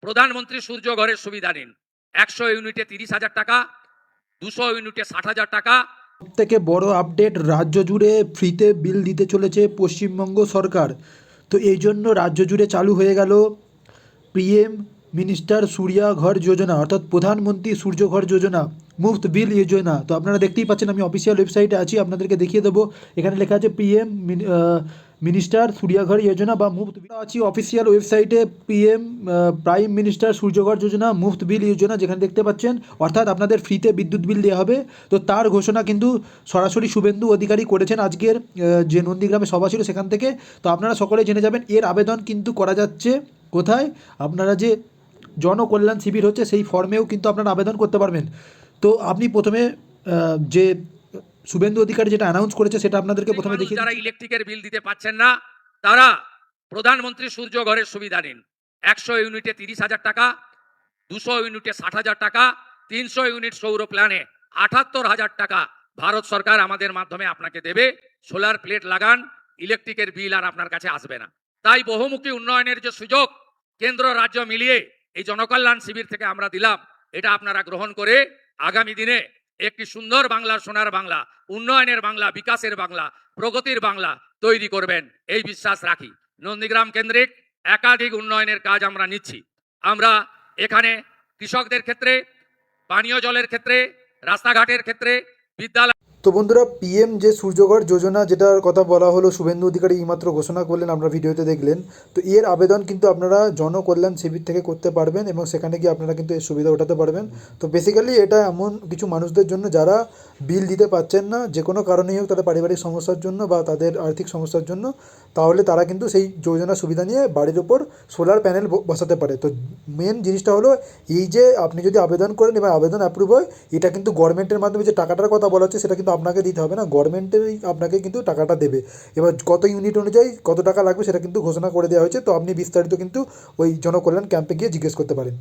প্রধানমন্ত্রী সূর্য ঘরের সুবিধা নিন। 100 ইউনিটে 30,000 টাকা, 200 ইউনিটে 60,000 টাকা। থেকে বড় আপডেট, রাজ্য জুড়ে ফ্রিতে বিল দিতে চলেছে পশ্চিমবঙ্গ সরকার। তো এই জন্য রাজ্য জুড়ে চালু হয়ে গেল পিএম মিনিস্টার সূর্যা ঘর যোজনা, অর্থাৎ প্রধানমন্ত্রী সূর্য ঘর যোজনা, মুফত বিল যোজনা। তো আপনারা দেখতেই পাচ্ছেন, আমি অফিসিয়াল ওয়েবসাইটে আছি, আপনাদেরকে দেখিয়ে দেবো। এখানে লেখা আছে পিএম মিনিস্টার সূর্যা ঘর যোজনা বা মুফত বিল। আছি অফিসিয়াল ওয়েবসাইটে পিএম প্রাইম মিনিস্টার সূর্য ঘর যোজনা মুফত বিল যোজনা, যেখানে দেখতে পাচ্ছেন অর্থাৎ আপনাদের ফ্রিতে বিদ্যুৎ বিল দেওয়া হবে। তো তার ঘোষণা কিন্তু সরাসরি শুভেন্দু অধিকারী করেছেন আজকের যে নন্দীগ্রামে সভা ছিল সেখান থেকে। তো আপনারা সকলে জেনে যাবেন, এর আবেদন কিন্তু করা যাচ্ছে কোথায়? আপনারা যে জনকল্যাণ শিবির হচ্ছে সেই ফর্মেও কিন্তু আপনারা আবেদন করতে পারবেন। তো আপনি প্রথমে যে শুভেন্দু অধিকারী যেটা অ্যানাউন্স করেছে সেটা আপনাদেরকে প্রথমে দেখিয়ে যারা দিচ্ছি। ইলেকট্রিকের বিল দিতে পাচ্ছেন না, তারা প্রধানমন্ত্রী সূর্য ঘরের সুবিধা নিন। 100 ইউনিটে 30,000 টাকা, 200 ইউনিটে 60,000 টাকা, 300 ইউনিট সৌর প্ল্যানে 78,000 টাকা ভারত সরকার আমাদের মাধ্যমে আপনাকে দেবে। সোলার প্লেট লাগান, ইলেকট্রিকের বিল আর আপনার কাছে আসবে না। তাই বহুমুখী উন্নয়নের যে সুযোগ কেন্দ্র রাজ্য মিলিয়ে এই জনকল্যাণ শিবির থেকে আমরা দিলাম, এটা আপনারা গ্রহণ করে আগামী দিনে একটি সুন্দর বাংলার সোনার বাংলা, উন্নয়নের বাংলা, বিকাশের বাংলা, প্রগতির বাংলা তৈরি করবেন, এই বিশ্বাস রাখি। নন্দীগ্রাম কেন্দ্রিক একাধিক উন্নয়নের কাজ আমরা নিচ্ছি। আমরা এখানে কৃষকদের ক্ষেত্রে, পানীয় জলের ক্ষেত্রে, রাস্তাঘাটের ক্ষেত্রে, বিদ্যালয়। তো বন্ধুরা, পিএম যে সূর্যঘর যোজনা যেটার কথা বলা হলো, শুভেন্দু অধিকারী এইমাত্র ঘোষণা করলেন, আমরা ভিডিওতে দেখলেন। তো এর আবেদন কিন্তু আপনারা জনকল্যাণ শিবির থেকে করতে পারবেন এবং সেখানে গিয়ে আপনারা কিন্তু এর সুবিধা উঠাতে পারবেন। তো বেসিক্যালি এটা এমন কিছু মানুষদের জন্য যারা বিল দিতে পারছেন না, যে কোনো কারণেই হোক, তাদের পারিবারিক সমস্যার জন্য বা তাদের আর্থিক সমস্যার জন্য, তাহলে তারা কিন্তু সেই যোজনা সুবিধা নিয়ে বাড়ির ওপর সোলার প্যানেল বসাতে পারে। তো মেন জিনিসটা হলো এই যে আপনি যদি আবেদন করেন এবং আবেদন অ্যাপ্রুভ হয়, এটা কিন্তু গভর্নমেন্টের মাধ্যমে যে টাকাটার কথা বলা হচ্ছে সেটা কিন্তু আপনাকে দিতে হবে না, গভর্নমেন্টেরই আপনাকে কিন্তু টাকাটা দেবে। এবার কত ইউনিট অনুযায়ী কত টাকা লাগবে সেটা কিন্তু ঘোষণা করে দেওয়া হয়েছে। তো আপনি বিস্তারিত কিন্তু ওই জনকল্যাণ ক্যাম্পে গিয়ে জিজ্ঞেস করতে পারেন।